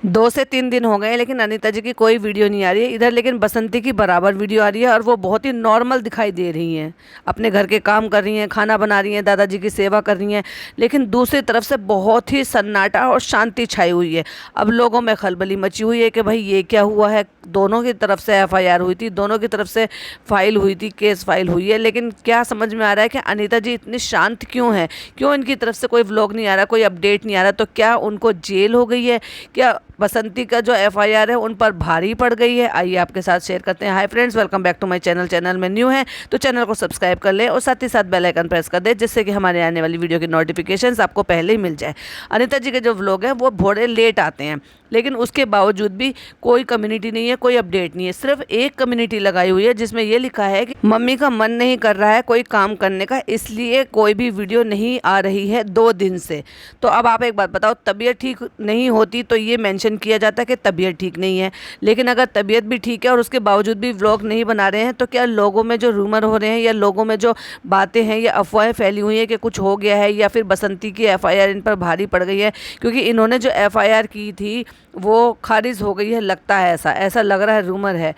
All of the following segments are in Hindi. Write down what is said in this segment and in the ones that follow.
2 से 3 दिन हो गए लेकिन अनीता जी की कोई वीडियो नहीं आ रही है इधर, लेकिन बसंती की बराबर वीडियो आ रही है और वो बहुत ही नॉर्मल दिखाई दे रही हैं। अपने घर के काम कर रही हैं, खाना बना रही हैं, दादाजी की सेवा कर रही हैं, लेकिन दूसरी तरफ से बहुत ही सन्नाटा और शांति छाई हुई है। अब लोगों में खलबली मची हुई है कि भाई ये क्या हुआ है। दोनों की तरफ से एफआईआर हुई थी, दोनों की तरफ से फाइल हुई थी, केस फाइल हुई है, लेकिन क्या समझ में आ रहा है कि अनीता जी इतनी शांत क्यों है, क्यों इनकी तरफ से कोई व्लॉग नहीं आ रहा, कोई अपडेट नहीं आ रहा। तो क्या उनको जेल हो गई है, क्या बसंती का जो एफआईआर है उन पर भारी पड़ गई है? आइए आपके साथ शेयर करते हैं। Hi friends, welcome back to my channel. Channel में न्यू है तो चैनल को सब्सक्राइब कर लें और साथ ही साथ बेल आइकन प्रेस कर दें, जिससे कि हमारे आने वाली वीडियो की नोटिफिकेशंस आपको पहले ही मिल जाए। अनीता जी के जो व्लॉग हैं वो थोड़े लेट आते हैं, लेकिन उसके बावजूद भी कोई कम्युनिटी नहीं है, कोई अपडेट नहीं है। सिर्फ एक कम्युनिटी लगाई हुई है जिसमें ये लिखा है कि मम्मी का मन नहीं कर रहा है कोई काम करने का, इसलिए कोई भी वीडियो नहीं आ रही है 2 दिन से। तो अब आप एक बात बताओ, तबीयत ठीक नहीं होती तो ये मेंशन किया जाता है कि तबीयत ठीक नहीं है, लेकिन अगर तबीयत भी ठीक है और उसके बावजूद भी व्लॉग नहीं बना रहे हैं, तो क्या लोगों में जो रूमर हो रहे हैं या लोगों में जो बातें हैं या अफवाहें फैली हुई हैं कि कुछ हो गया है, या फिर बसंती की एफआईआर इन पर भारी पड़ गई है? क्योंकि इन्होंने जो एफआईआर की थी वो खारिज हो गई है, लगता है ऐसा ऐसा लग रहा है, रूमर है,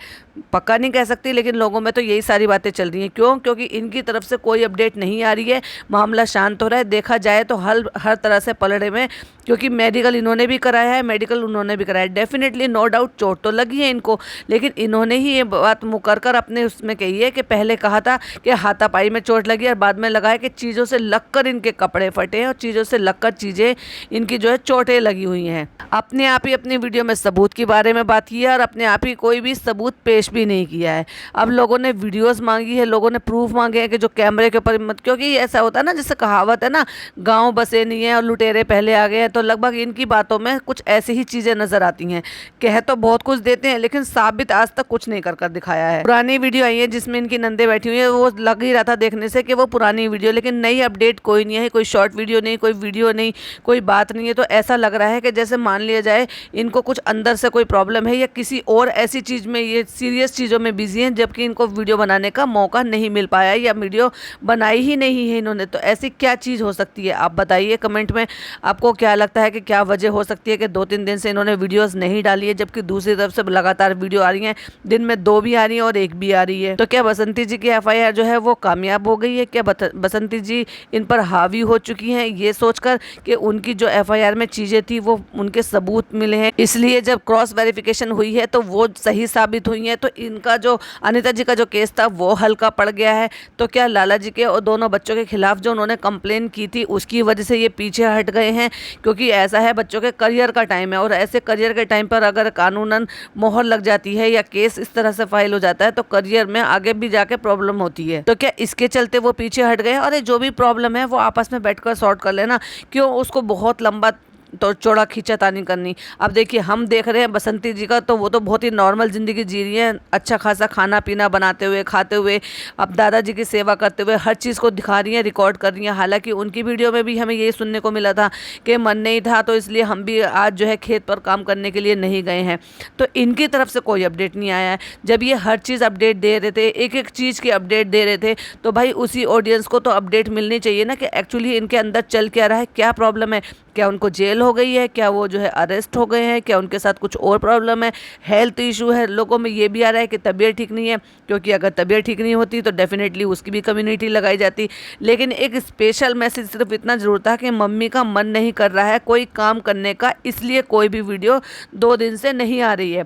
पक्का नहीं कह सकती, लेकिन लोगों में तो यही सारी बातें चल रही हैं। क्यों? क्योंकि इनकी तरफ से कोई अपडेट नहीं आ रही है, मामला शांत हो रहा है। देखा जाए तो हर तरह से पलड़े में, क्योंकि मेडिकल इन्होंने भी कराया है, मेडिकल उन्होंने भी कराया है, डेफिनेटली नो डाउट चोट तो लगी है इनको, लेकिन इन्होंने ही ये बात मुकर कर अपने उसमें कही है कि पहले कहा था कि हाथापाई में चोट लगी और बाद में लगाया कि चीज़ों से लगकर इनके कपड़े फटे हैं और चीज़ों से लगकर चीज़ें इनकी जो है चोटें लगी हुई हैं। अपने आप ही अपनी वीडियो में सबूत के बारे में बात की है और अपने आप ही कोई भी सबूत पेश भी नहीं किया है। अब लोगों ने वीडियोस मांगी है, लोगों ने प्रूफ मांगे हैं कि जो कैमरे के ऊपर मत, क्योंकि ऐसा होता है ना, जैसे कहावत है ना, गांव बसे नहीं है और लुटेरे पहले आ गए हैं, तो लगभग इनकी बातों में कुछ ऐसी ही चीज़ें नजर आती हैं। कह तो बहुत कुछ देते हैं लेकिन साबित आज तक कुछ नहीं कर दिखाया है। पुरानी वीडियो आई है जिसमें इनकी नंदे बैठी हुई है, वो लग ही रहा था देखने से कि वो पुरानी वीडियो, लेकिन नई अपडेट कोई नहीं है, कोई शॉर्ट वीडियो नहीं, कोई वीडियो नहीं, कोई बात नहीं है। तो ऐसा लग रहा है कि जैसे मान लिया जाए इनको कुछ अंदर से कोई प्रॉब्लम है या किसी और ऐसी चीज़ में, ये सीरियस चीज़ों में बिजी हैं, जबकि इनको वीडियो बनाने का मौका नहीं मिल पाया या वीडियो बनाई ही नहीं है इन्होंने। तो ऐसी क्या चीज़ हो सकती है, आप बताइए कमेंट में। आपको क्या लगता है कि क्या वजह हो सकती है कि 2-3 दिन से इन्होंने वीडियोस नहीं डाली है, जबकि दूसरी तरफ से लगातार वीडियो आ रही हैं, दिन में 2 भी आ रही हैं और 1 भी आ रही है? तो क्या बसंती जी की एफआईआर जो है वो कामयाब हो गई है? क्या बसंती जी इन पर हावी हो चुकी हैं, ये सोचकर कि उनकी जो एफआईआर में चीज़ें थी वो उनके सबूत मिले हैं, इसलिए जब क्रॉस वेरिफिकेशन हुई है तो वो सही साबित हुई है, तो इनका जो अनीता जी का जो केस था वो हल्का पड़ गया है? तो क्या लाला जी के और दोनों बच्चों के खिलाफ जो उन्होंने कंप्लेन की थी उसकी वजह से ये पीछे हट गए हैं? क्योंकि ऐसा है, बच्चों के करियर का टाइम है और ऐसे करियर के टाइम पर अगर कानूनन मोहर लग जाती है या केस इस तरह से फाइल हो जाता है तो करियर में आगे भी जाके प्रॉब्लम होती है। तो क्या इसके चलते वो पीछे हट गए? और जो भी प्रॉब्लम है वो आपस में बैठकर सॉर्ट कर लेना, क्यों उसको बहुत लंबा तो चौड़ा खींचातानी करनी। अब देखिए, हम देख रहे हैं बसंती जी का, तो वो तो बहुत ही नॉर्मल ज़िंदगी जी रही है, अच्छा खासा खाना पीना बनाते हुए, खाते हुए, अब दादाजी की सेवा करते हुए, हर चीज़ को दिखा रही हैं, रिकॉर्ड कर रही हैं। हालांकि उनकी वीडियो में भी हमें यही सुनने को मिला था कि मन नहीं था तो इसलिए हम भी आज जो है खेत पर काम करने के लिए नहीं गए हैं। तो इनकी तरफ से कोई अपडेट नहीं आया है। जब ये हर चीज़ अपडेट दे रहे थे, एक एक चीज़ की अपडेट दे रहे थे, तो भाई उसी ऑडियंस को तो अपडेट मिलनी चाहिए ना कि एक्चुअली इनके अंदर चल क्या रहा है, क्या प्रॉब्लम है, क्या उनको जेल हो गई है, क्या वो जो है अरेस्ट हो गए हैं, क्या उनके साथ कुछ और प्रॉब्लम है, हेल्थ इशू है। लोगों में ये भी आ रहा है कि तबीयत ठीक नहीं है, क्योंकि अगर तबीयत ठीक नहीं होती तो डेफिनेटली उसकी भी कम्युनिटी लगाई जाती। लेकिन एक स्पेशल मैसेज सिर्फ इतना ज़रूर था कि मम्मी का मन नहीं कर रहा है कोई काम करने का, इसलिए कोई भी वीडियो 2 दिन से नहीं आ रही है।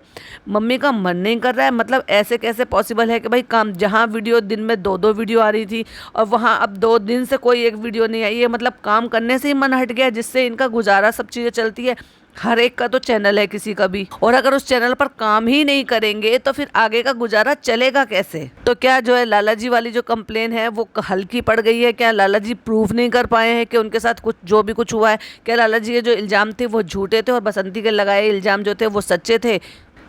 मम्मी का मन नहीं कर रहा है मतलब ऐसे कैसे पॉसिबल है कि भाई काम, जहाँ वीडियो दिन में 2-2 वीडियो आ रही थी और वहाँ अब 2 दिन से कोई एक वीडियो नहीं आई है, मतलब काम करने से ही मन हट गया, जिससे इनका गुजारा सब चीज़ें चलती है। हर एक का तो चैनल है किसी का भी, और अगर उस चैनल पर काम ही नहीं करेंगे तो फिर आगे का गुजारा चलेगा कैसे? तो क्या जो है लाला जी वाली जो कंप्लेन है वो हल्की पड़ गई है? क्या लाला जी प्रूफ नहीं कर पाए हैं कि उनके साथ कुछ जो भी कुछ हुआ है, क्या लाला जी के जो इल्ज़ाम थे वो झूठे थे और बसंती के लगाए इल्ज़ाम जो थे वो सच्चे थे?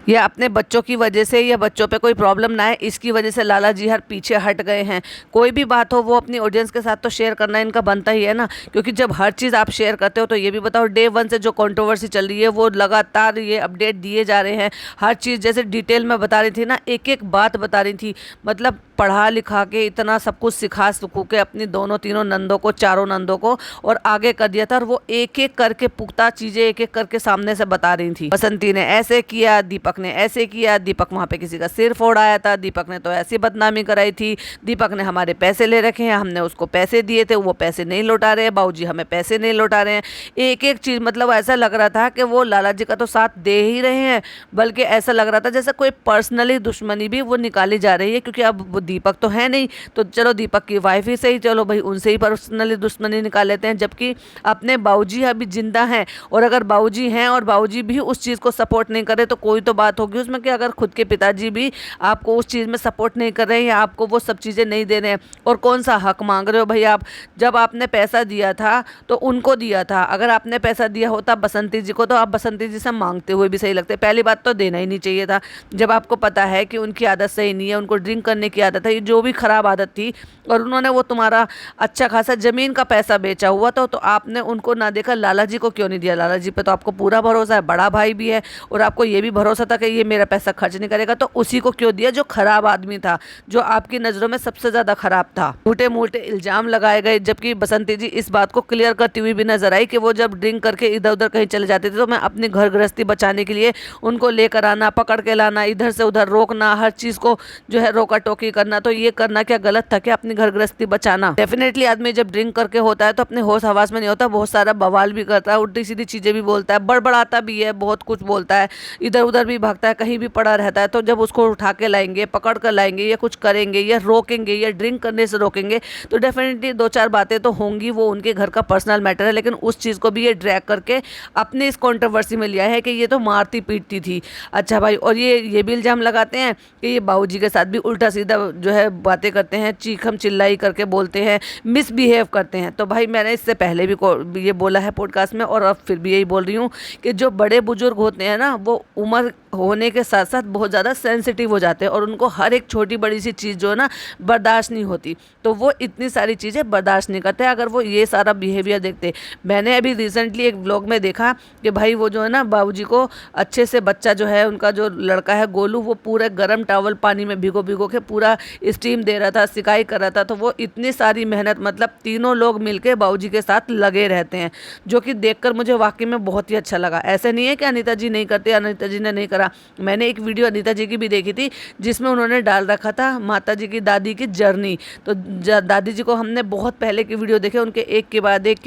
या अपने बच्चों की वजह से या बच्चों पे कोई प्रॉब्लम ना आए इसकी वजह से लाला जी हर पीछे हट गए हैं। कोई भी बात हो वो अपनी ऑडियंस के साथ तो शेयर करना इनका बनता ही है ना, क्योंकि जब हर चीज़ आप शेयर करते हो तो ये भी बताओ डे वन से जो कंट्रोवर्सी चल रही है वो लगातार ये अपडेट दिए जा रहे हैं। हर चीज़ जैसे डिटेल में बता रही थी ना, एक एक बात बता रही थी, मतलब पढ़ा लिखा के इतना सब कुछ सिखा सुखू के अपनी दोनों तीनों नंदों को, चारों नंदों को और आगे कर दिया था। और वो एक एक करके पुख्ता चीज़ें एक एक करके सामने से बता रही थी। बसंती ने ऐसे किया, दीपक ने ऐसे किया, दीपक वहाँ पे किसी का सिर फोड़ाया था, दीपक ने तो ऐसी बदनामी कराई थी, दीपक ने हमारे पैसे ले रखे हैं, हमने उसको पैसे दिए थे, वो पैसे नहीं लौटा रहे, बाबूजी हमें पैसे नहीं लौटा रहे हैं। एक एक चीज़ मतलब ऐसा लग रहा था कि वो लाला जी का तो साथ दे ही रहे हैं, बल्कि ऐसा लग रहा था जैसे कोई पर्सनली दुश्मनी भी वो निकाली जा रही है। क्योंकि अब वो दीपक तो है नहीं, तो चलो दीपक की वाइफ ही सही, चलो भाई उनसे ही पर्सनली दुश्मनी निकाल लेते हैं। जबकि अपने बाबूजी अभी जिंदा हैं, और अगर बाबूजी हैं और बाबूजी भी उस चीज़ को सपोर्ट नहीं करे तो कोई तो बात होगी उसमें कि अगर खुद के पिताजी भी आपको उस चीज़ में सपोर्ट नहीं कर रहे हैं या आपको वो सब चीज़ें नहीं दे रहे हैं, और कौन सा हक मांग रहे हो भाई आप। जब आपने पैसा दिया था तो उनको दिया था, अगर आपने पैसा दिया होता बसंती जी को तो आप बसंती जी से मांगते हुए भी सही लगते। पहली बात तो देना ही नहीं चाहिए था, जब आपको पता है कि उनकी आदत सही नहीं है, उनको ड्रिंक करने की आदत है, ये जो भी खराब आदत थी, और उन्होंने वो तुम्हारा अच्छा खासा ज़मीन का पैसा बेचा हुआ था, तो आपने उनको ना देखा, लाला जी को क्यों नहीं दिया। लाला जी पे तो आपको पूरा भरोसा है, बड़ा भाई भी है, और आपको ये भी भरोसा था कि ये मेरा पैसा खर्च नहीं करेगा, तो उसी को क्यों दिया जो खराब आदमी था, जो आपकी नज़रों में सबसे ज़्यादा खराब था। मोटे मोटे इल्ज़ाम लगाए गए, जबकि बसंती जी इस बात को क्लियर करती हुई भी नजर आई कि वो जब ड्रिंक करके इधर उधर कहीं चले जाते थे तो मैं अपनी घर गृहस्थी बचाने के लिए उनको लेकर आना, पकड़ के लाना, इधर से उधर रोकना, हर चीज़ को जो है रोका टोकी करना, तो ये करना क्या गलत था क्या अपनी घर गृहस्थी बचाना। डेफिनेटली आदमी जब ड्रिंक करके होता है तो अपने होश हवास में नहीं होता, बहुत सारा बवाल भी करता है, उल्टी सीधी चीज़ें भी बोलता है, बड़बड़ाता भी है, बहुत कुछ बोलता है, इधर उधर भी भागता है, कहीं भी पड़ा रहता है। तो जब उसको उठा के लाएंगे, पकड़ कर लाएंगे, या कुछ करेंगे या रोकेंगे या ड्रिंक करने से रोकेंगे, तो डेफिनेटली दो चार बातें तो होंगी, वो उनके घर का पर्सनल मैटर है। लेकिन उस चीज़ को भी ये ड्रैग करके अपने इस कंट्रोवर्सी में लिया है कि ये तो मारती पीटती थी। अच्छा भाई, और ये भी इल्ज़ाम लगाते हैं कि ये बाबूजी के साथ भी उल्टा सीधा जो है बातें करते हैं, चीखम चिल्लाई करके बोलते हैं, मिसबिहेव करते हैं। तो भाई मैंने इससे पहले भी ये बोला है पॉडकास्ट में, और अब फिर भी यही बोल रही हूँ कि जो बड़े बुजुर्ग होते हैं ना, वो उम्र होने के साथ साथ बहुत ज़्यादा सेंसिटिव हो जाते हैं, और उनको हर एक छोटी बड़ी सी चीज़ जो है ना बर्दाश्त नहीं होती, तो वो इतनी सारी चीज़ें बर्दाश्त नहीं करते अगर वो ये सारा बिहेवियर देखते। मैंने अभी रिसेंटली एक व्लॉग में देखा कि भाई वो जो है ना बाबूजी को अच्छे से, बच्चा जो है उनका जो लड़का है गोलू, वो पूरे गर्म टॉवल पानी में भिगो भिगो के पूरा स्टीम दे रहा था, सिकाई कर रहा था। तो वो इतनी सारी मेहनत, मतलब तीनों लोग मिलके बाबूजी के साथ लगे रहते हैं, जो कि देखकर मुझे वाकई में बहुत ही अच्छा लगा। ऐसे नहीं है कि अनीता जी नहीं करते, अनीता जी ने नहीं करा। मैंने एक वीडियो अनीता जी की भी देखी थी जिसमें उन्होंने डाल रखा था माता जी की दादी की जर्नी। तो दादी जी को हमने बहुत पहले की वीडियो देखे, उनके एक के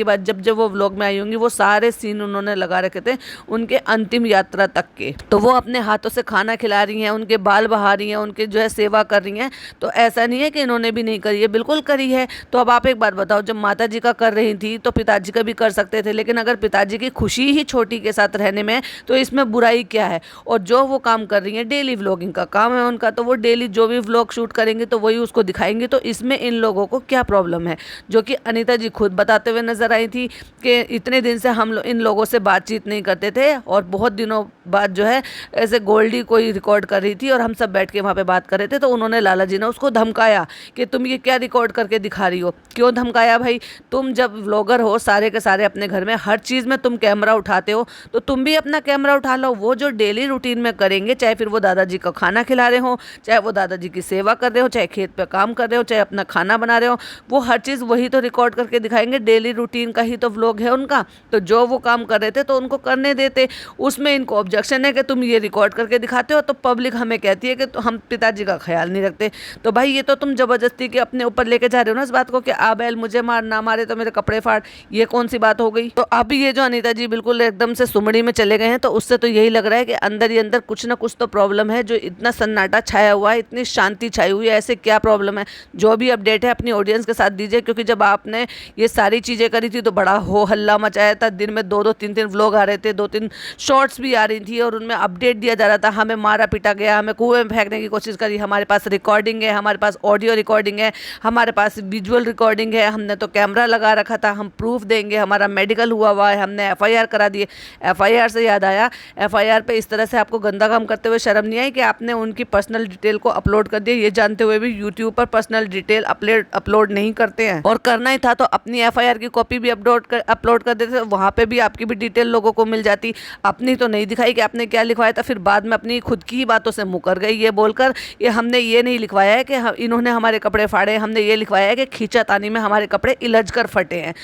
बाद जब जब वो व्लॉग में आई होंगी, वो सारे सीन उन्होंने लगा रखे थे उनके अंतिम यात्रा तक के। तो वो अपने हाथों से खाना खिला रही हैं, उनके बाल बहा रही हैं, उनके जो है सेवा कर रही हैं। तो ऐसा नहीं है कि इन्होंने भी नहीं करी है, बिल्कुल करी है। तो अब आप एक बात बताओ, जब माता जी का कर रही थी तो पिताजी का भी कर सकते थे, लेकिन अगर पिताजी की खुशी ही छोटी के साथ रहने में तो इसमें बुराई क्या है। और जो वो काम कर रही हैं, डेली व्लॉगिंग का काम है उनका, तो वो डेली जो भी व्लॉग शूट करेंगे तो वही उसको दिखाएंगे, तो इसमें इन लोगों को क्या प्रॉब्लम है। जो कि अनीता जी खुद बताते हुए नजर आई थी कि इतने दिन से हम इन लोगों से बातचीत नहीं करते थे, और बहुत दिनों बाद जो है ऐसे गोल्डी कोई रिकॉर्ड कर रही थी और हम सब बैठ के वहाँ पे बात कर रहे थे, तो उन्होंने, लाला जी ने उसको धमकाया कि तुम ये क्या रिकॉर्ड करके दिखा रही हो। क्यों धमकाया भाई, तुम जब व्लॉगर हो सारे के सारे, अपने घर में हर चीज़ में तुम कैमरा उठाते हो, तो तुम भी अपना कैमरा उठा लो। वो जो डेली रूटीन में करेंगे, चाहे फिर वो दादाजी को खाना खिला रहे हो, चाहे वो दादाजी की सेवा कर रहे हो, चाहे खेत पे काम कर रहे हो, चाहे अपना खाना बना रहे हो, वो हर चीज़ वही तो रिकॉर्ड करके दिखाएंगे। डेली रूटीन का ही तो व्लॉग है उनका। तो जो वो काम कर रहे थे तो उनको करने देते। उसमें इनको ऑब्जेक्शन है कि तुम ये रिकॉर्ड करके दिखाते हो, तो पब्लिक हमें कहती है कि तो हम पिताजी का ख्याल नहीं रखते। तो भाई ये तो तुम ज़बरदस्ती के अपने ऊपर लेके जा रहे हो ना इस बात को कि आ बैल मुझे मार, ना मारे तो मेरे कपड़े फाड़। ये कौन सी बात हो गई। तो अब ये जो अनीता जी बिल्कुल एकदम से सुमड़ी में चले गए हैं, तो उससे तो यही लग रहा है कि अंदर ही अंदर कुछ ना कुछ तो प्रॉब्लम है, जो इतना सन्नाटा छाया हुआ है, इतनी शांति छाई हुई है। ऐसे क्या प्रॉब्लम है। जो भी अपडेट है अपनी ऑडियंस के साथ दीजिए, क्योंकि जब आपने ये सारी चीज़ें करी थी तो बड़ा हो हल्ला मचाया था। दिन में 2-2 3-3 व्लॉग आ रहे थे, 2-3 शॉर्ट्स भी आ रही थी, और उनमें अपडेट दिया जा रहा था, हमें मारा पीटा गया, हमें कुएं में फेंकने की कोशिश करी, हमारे पास रिकॉर्डिंग है, हमारे पास ऑडियो रिकॉर्डिंग है, हमारे पास विजुअल रिकॉर्डिंग है, हमने तो कैमरा लगा रखा था, हम प्रूफ देंगे, हमारा मेडिकल हुआ हुआ है, हमने FIR करा दिए। FIR से याद आया, FIR पे इस तरह से आपको आपको गंदा काम करते हुए शर्म नहीं आई कि आपने उनकी पर्सनल डिटेल को अपलोड कर दिया, ये जानते हुए भी यूट्यूब पर पर्सनल डिटेल अपलोड नहीं करते हैं। और करना ही था तो अपनी एफआईआर की कॉपी भी अपलोड कर देते, वहाँ पे भी आपकी भी डिटेल लोगों को मिल जाती। अपनी तो नहीं दिखाई कि आपने क्या लिखवाया था, फिर बाद में अपनी खुद की ही बातों से मुकर गई ये बोलकर ये हमने ये नहीं लिखवाया है कि इन्होंने हमारे कपड़े फाड़े, हमने ये लिखवाया है कि खींचातानी में हमारे कपड़े इलझ कर फटे हैं,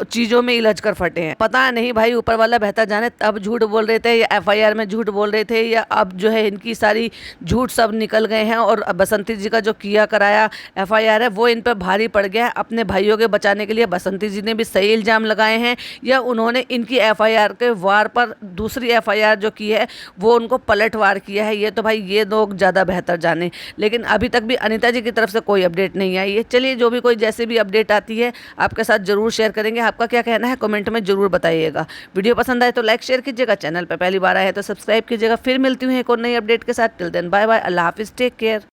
चीज़ों में इलझ कर फटे हैं। पता नहीं भाई, ऊपर वाला बेहतर जाने, तब झूठ बोल रहे थे या एफआईआर में झूठ बोल रहे थे या अब जो है इनकी सारी झूठ सब निकल गए हैं और बसंती जी का जो किया कराया एफआईआर है वो इन पर भारी पड़ गया है। अपने भाइयों के बचाने के लिए बसंती जी ने भी सही इल्ज़ाम लगाए हैं या उन्होंने इनकी एफआईआर के वार पर दूसरी एफआईआर जो की है वो उनको पलटवार किया है, ये तो भाई ये लोग ज़्यादा बेहतर जाने। लेकिन अभी तक भी अनीता जी की तरफ से कोई अपडेट नहीं आई है। चलिए, जो भी कोई जैसे भी अपडेट आती है आपके साथ ज़रूर शेयर करेंगे। आपका क्या कहना है कमेंट में ज़रूर बताइएगा। वीडियो पसंद आए तो लाइक शेयर कीजिएगा, चैनल पर पहली बार आए तो सब्सक्राइब कीजिएगा। फिर मिलती हूँ एक और नई अपडेट के साथ। टिल देन बाय बाय, अल्लाह हाफिज़, टेक केयर।